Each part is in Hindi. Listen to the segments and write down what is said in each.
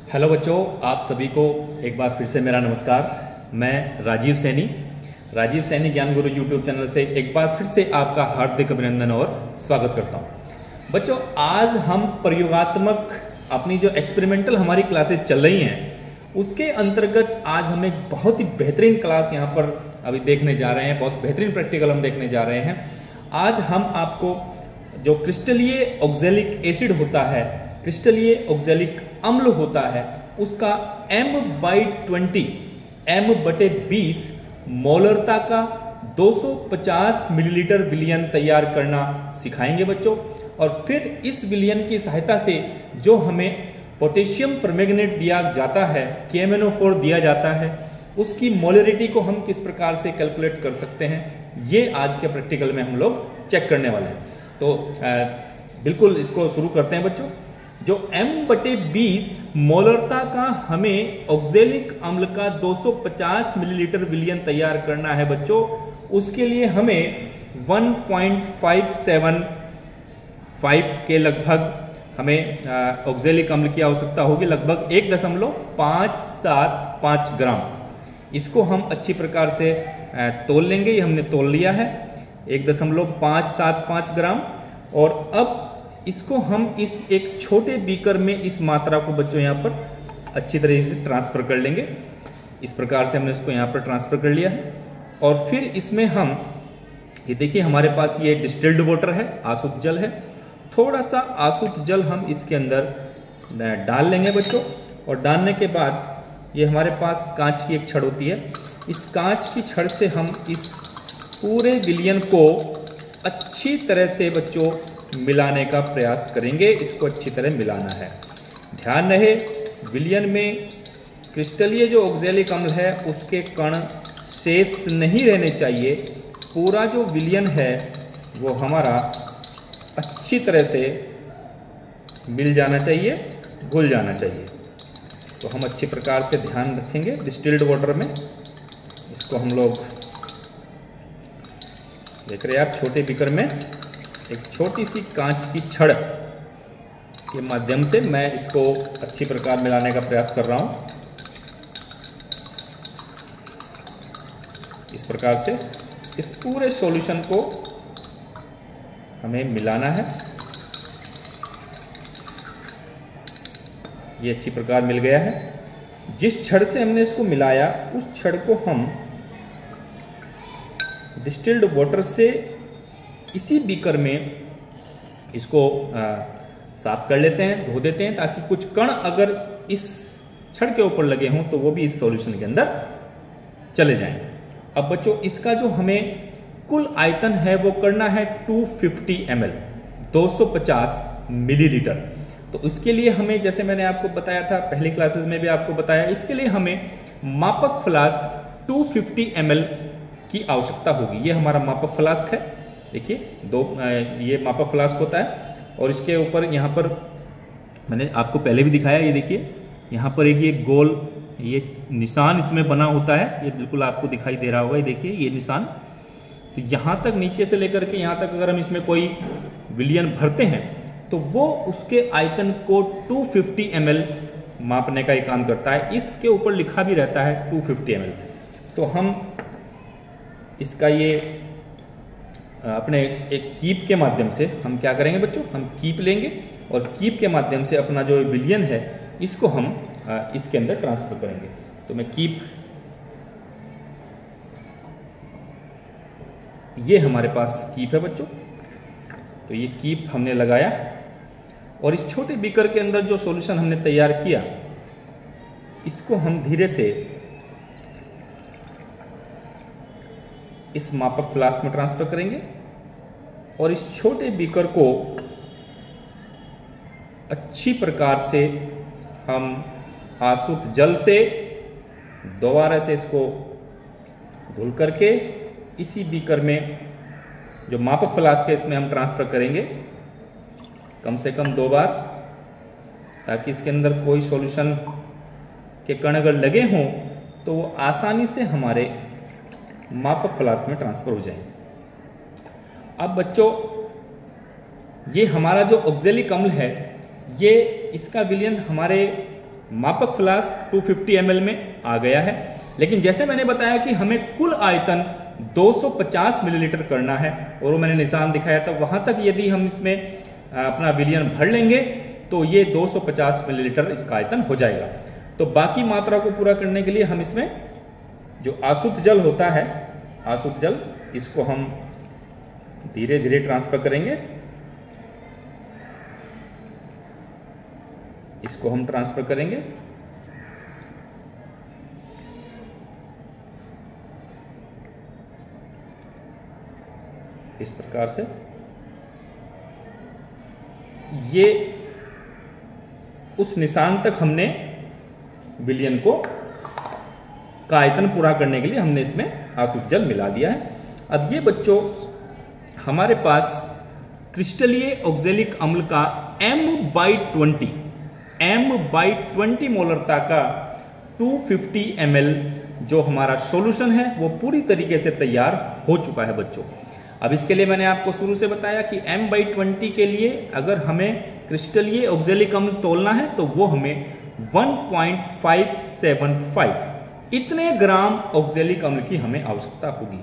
हेलो बच्चों, आप सभी को एक बार फिर से मेरा नमस्कार। मैं राजीव सैनी ज्ञान गुरु यूट्यूब चैनल से एक बार फिर से आपका हार्दिक अभिनंदन और स्वागत करता हूं। बच्चों, आज हम प्रयोगात्मक अपनी जो एक्सपेरिमेंटल हमारी क्लासेस चल रही हैं उसके अंतर्गत आज हम एक बहुत ही बेहतरीन क्लास यहाँ पर अभी देखने जा रहे हैं। बहुत बेहतरीन प्रैक्टिकल हम देखने जा रहे हैं। आज हम आपको जो क्रिस्टलीय ऑक्जेलिक एसिड होता है, क्रिस्टलीय ऑक्जेलिक अम्ल होता है, उसका M/20 मोलरता का 250 मिलीलीटर विलयन तैयार करना सिखाएंगे बच्चों। और फिर इस विलयन की सहायता से जो हमें पोटेशियम परमैंगनेट दिया जाता है, KMnO4 दिया जाता है, उसकी मोलरिटी को हम किस प्रकार से कैलकुलेट कर सकते हैं, ये आज के प्रैक्टिकल में हम लोग चेक करने वाले हैं। तो बिल्कुल इसको शुरू करते हैं बच्चों। जो M/20 मोलरता का हमें ऑक्जेलिक अम्ल का 250 मिलीलीटर विलयन तैयार करना है बच्चों, उसके लिए हमें 1.575 के लगभग हमें ऑक्जेलिक अम्ल की आवश्यकता होगी, लगभग 1.575 ग्राम। इसको हम अच्छी प्रकार से तोल लेंगे। ये हमने तोल लिया है 1.575 ग्राम। और अब इसको हम इस एक छोटे बीकर में इस मात्रा को बच्चों यहाँ पर अच्छी तरीके से ट्रांसफर कर लेंगे। इस प्रकार से हमने इसको यहाँ पर ट्रांसफर कर लिया है। और फिर इसमें हम ये देखिए, हमारे पास ये डिस्टिल्ड वाटर है, आसुत जल है। थोड़ा सा आसुत जल हम इसके अंदर डाल लेंगे बच्चों। और डालने के बाद ये हमारे पास कांच की एक छड़ होती है, इस कांच की छड़ से हम इस पूरे विलयन को अच्छी तरह से बच्चों मिलाने का प्रयास करेंगे। इसको अच्छी तरह मिलाना है। ध्यान रहे, विलयन में क्रिस्टलीय जो ऑक्जेलिक अम्ल है उसके कण शेष नहीं रहने चाहिए। पूरा जो विलयन है वो हमारा अच्छी तरह से मिल जाना चाहिए, घुल जाना चाहिए। तो हम अच्छी प्रकार से ध्यान रखेंगे डिस्टिल्ड वाटर में। इसको हम लोग देख रहे हैं आप, छोटे बीकर में एक छोटी सी कांच की छड़ के माध्यम से मैं इसको अच्छी प्रकार मिलाने का प्रयास कर रहा हूं। इस प्रकार से इस पूरे सॉल्यूशन को हमें मिलाना है। ये अच्छी प्रकार मिल गया है। जिस छड़ से हमने इसको मिलाया उस छड़ को हम डिस्टिल्ड वाटर से इसी बीकर में इसको साफ कर लेते हैं, धो देते हैं, ताकि कुछ कण अगर इस छड़ के ऊपर लगे हों तो वो भी इस सॉल्यूशन के अंदर चले जाएं। अब बच्चों, इसका जो हमें कुल आयतन है वो करना है 250 ml, 250 मिलीलीटर। तो इसके लिए हमें, जैसे मैंने आपको बताया था पहली क्लासेस में भी आपको बताया, इसके लिए हमें मापक फ्लास्क 250 ml की आवश्यकता होगी। ये हमारा मापक फ्लास्क है। देखिए, ये मापक फ्लास्क होता है। और इसके ऊपर यहाँ पर मैंने आपको पहले भी दिखाया, ये देखिए यहाँ पर एक ये गोल ये निशान इसमें बना होता है। ये बिल्कुल आपको दिखाई दे रहा होगा, ये देखिए ये निशान। तो यहाँ तक, नीचे से लेकर के यहाँ तक अगर हम इसमें कोई विलयन भरते हैं तो वो उसके आयतन को 250 ml मापने का ही काम करता है। इसके ऊपर लिखा भी रहता है 250 ml। तो हम इसका ये अपने एक कीप के माध्यम से हम क्या करेंगे बच्चों, हम कीप लेंगे और कीप के माध्यम से अपना जो विलयन है इसको हम इसके अंदर ट्रांसफर करेंगे। तो मैं कीप, ये हमारे पास कीप है बच्चों। तो ये कीप हमने लगाया और इस छोटे बीकर के अंदर जो सॉल्यूशन हमने तैयार किया इसको हम धीरे से इस मापक फ्लास्क में ट्रांसफर करेंगे। और इस छोटे बीकर को अच्छी प्रकार से हम आसुत जल से दोबारा से इसको घुल करके इसी बीकर में जो मापक फ्लास्क है इसमें हम ट्रांसफर करेंगे, कम से कम 2 बार, ताकि इसके अंदर कोई सॉल्यूशन के कण अगर लगे हों तो वो आसानी से हमारे मापक फ्लास्क में ट्रांसफर हो जाएंगे। अब बच्चों, ये हमारा जो ऑक्जेलिक अम्ल है, ये इसका विलयन हमारे मापक फ्लास्क 250 ml में आ गया है। लेकिन जैसे मैंने बताया कि हमें कुल आयतन 250 मिलीलीटर करना है और वो मैंने निशान दिखाया था, वहां तक यदि हम इसमें अपना विलयन भर लेंगे तो ये 250 मिलीलीटर इसका आयतन हो जाएगा। तो बाकी मात्रा को पूरा करने के लिए हम इसमें जो आसुत जल होता है, आसुत जल, इसको हम धीरे धीरे ट्रांसफर करेंगे। इसको हम ट्रांसफर करेंगे। इस प्रकार से ये उस निशान तक हमने विलयन को का आयतन पूरा करने के लिए हमने इसमें आसुत जल मिला दिया है। अब ये बच्चों हमारे पास क्रिस्टलीय ऑक्जेलिक अम्ल का M/20 मोलरता का 250 ml जो हमारा सॉल्यूशन है वो पूरी तरीके से तैयार हो चुका है बच्चों। अब इसके लिए मैंने आपको शुरू से बताया कि M/20 के लिए अगर हमें क्रिस्टलीय ऑक्जेलिक अम्ल तोलना है तो वो हमें 1.575 इतने ग्राम ऑक्जेलिक अम्ल की हमें आवश्यकता होगी।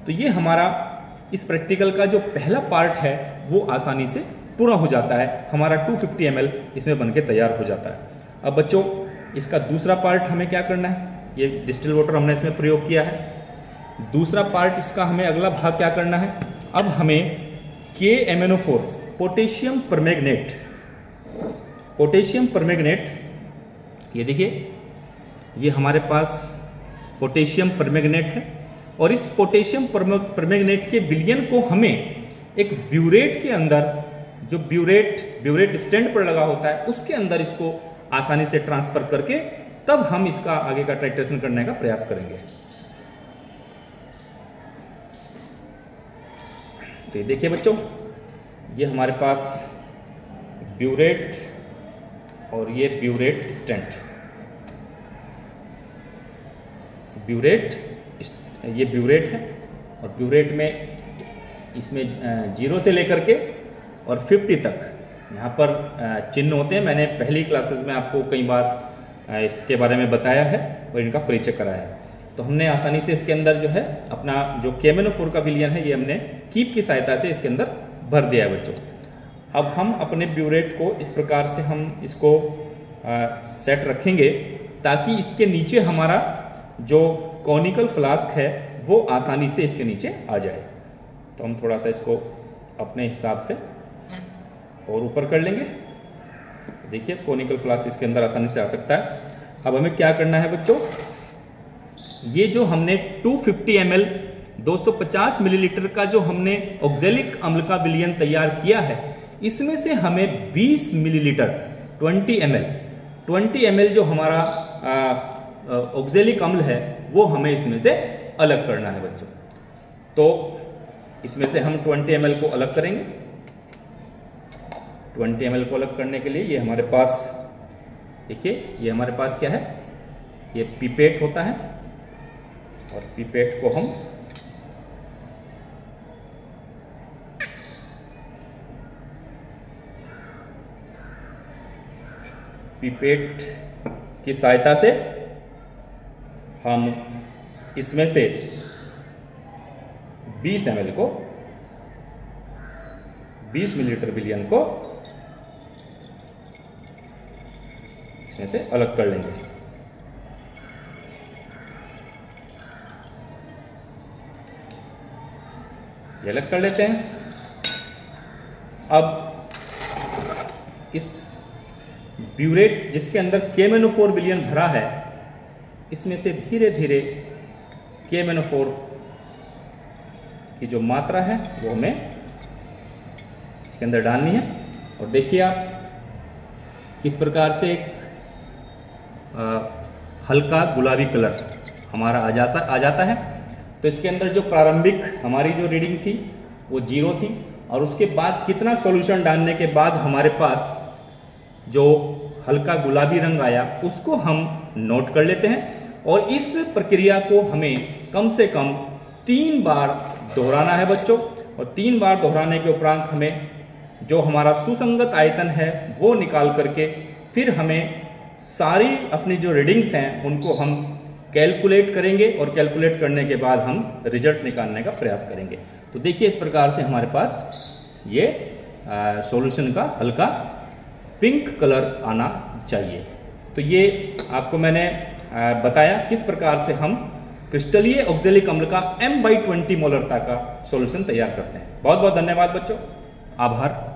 तो ये हमारा इस प्रैक्टिकल का जो पहला पार्ट है वो आसानी से पूरा हो जाता है, हमारा 250 ml इसमें बनके तैयार हो जाता है। अब बच्चों इसका दूसरा पार्ट हमें क्या करना है, ये डिस्टिल वाटर हमने इसमें प्रयोग किया है। दूसरा पार्ट इसका हमें अगला भाग क्या करना है, अब हमें KMnO4 पोटेशियम परमैंगनेट, ये देखिए ये हमारे पास पोटेशियम परमैंगनेट है और इस पोटेशियम परमैंगनेट के विलयन को हमें एक ब्यूरेट के अंदर, जो ब्यूरेट स्टैंड पर लगा होता है उसके अंदर इसको आसानी से ट्रांसफर करके तब हम इसका आगे का टाइट्रेशन करने का प्रयास करेंगे। तो ये देखिए बच्चों, ये हमारे पास ब्यूरेट और ये ब्यूरेट स्टैंड, ये ब्यूरेट है और ब्यूरेट में इसमें 0 से लेकर के और 50 तक यहाँ पर चिन्ह होते हैं। मैंने पहली क्लासेस में आपको कई बार इसके बारे में बताया है और इनका परिचय कराया है। तो हमने आसानी से इसके अंदर जो है अपना जो KMnO4 का विलयन है ये हमने कीप की सहायता से इसके अंदर भर दिया है बच्चों। अब हम अपने ब्यूरेट को इस प्रकार से हम इसको सेट रखेंगे ताकि इसके नीचे हमारा जो कॉनिकल फ्लास्क है वो आसानी से इसके नीचे आ जाए। तो हम थोड़ा सा इसको अपने हिसाब से और ऊपर कर लेंगे। देखिए कॉनिकल फ्लास्क इसके अंदर आसानी से आ सकता है। अब हमें क्या करना है बच्चों, ये जो हमने 250 ml 250 मिलीलीटर का जो हमने ऑक्जेलिक अम्ल का विलयन तैयार किया है, इसमें से हमें 20 मिलीलीटर 20 ml जो हमारा ऑक्जेलिक अम्ल है वो हमें इसमें से अलग करना है बच्चों। तो इसमें से हम 20 ml को अलग करेंगे। 20 ml को अलग करने के लिए ये हमारे पास, देखिए ये हमारे पास क्या है, ये पिपेट होता है और पिपेट को हम पिपेट की सहायता से हम इसमें से 20 ml को 20 मिलीलीटर विलयन को इसमें से अलग कर लेंगे। ये अलग कर लेते हैं। अब इस ब्यूरेट जिसके अंदर KMnO4 विलयन भरा है, इसमें से धीरे धीरे KMnO4 की जो मात्रा है वो हमें इसके अंदर डालनी है। और देखिए आप किस प्रकार से एक हल्का गुलाबी कलर हमारा आ जाता है। तो इसके अंदर जो प्रारंभिक हमारी जो रीडिंग थी वो 0 थी और उसके बाद कितना सॉल्यूशन डालने के बाद हमारे पास जो हल्का गुलाबी रंग आया उसको हम नोट कर लेते हैं। और इस प्रक्रिया को हमें कम से कम 3 बार दोहराना है बच्चों। और 3 बार दोहराने के उपरांत हमें जो हमारा सुसंगत आयतन है वो निकाल करके फिर हमें सारी अपनी जो रीडिंग्स हैं उनको हम कैलकुलेट करेंगे और कैलकुलेट करने के बाद हम रिजल्ट निकालने का प्रयास करेंगे। तो देखिए इस प्रकार से हमारे पास ये सॉल्यूशन का हल्का पिंक कलर आना चाहिए। तो ये आपको मैंने बताया किस प्रकार से हम क्रिस्टलीय ऑक्जेलिक अम्ल का M/20 मोलरता का सॉल्यूशन तैयार करते हैं। बहुत बहुत धन्यवाद बच्चों, आभार।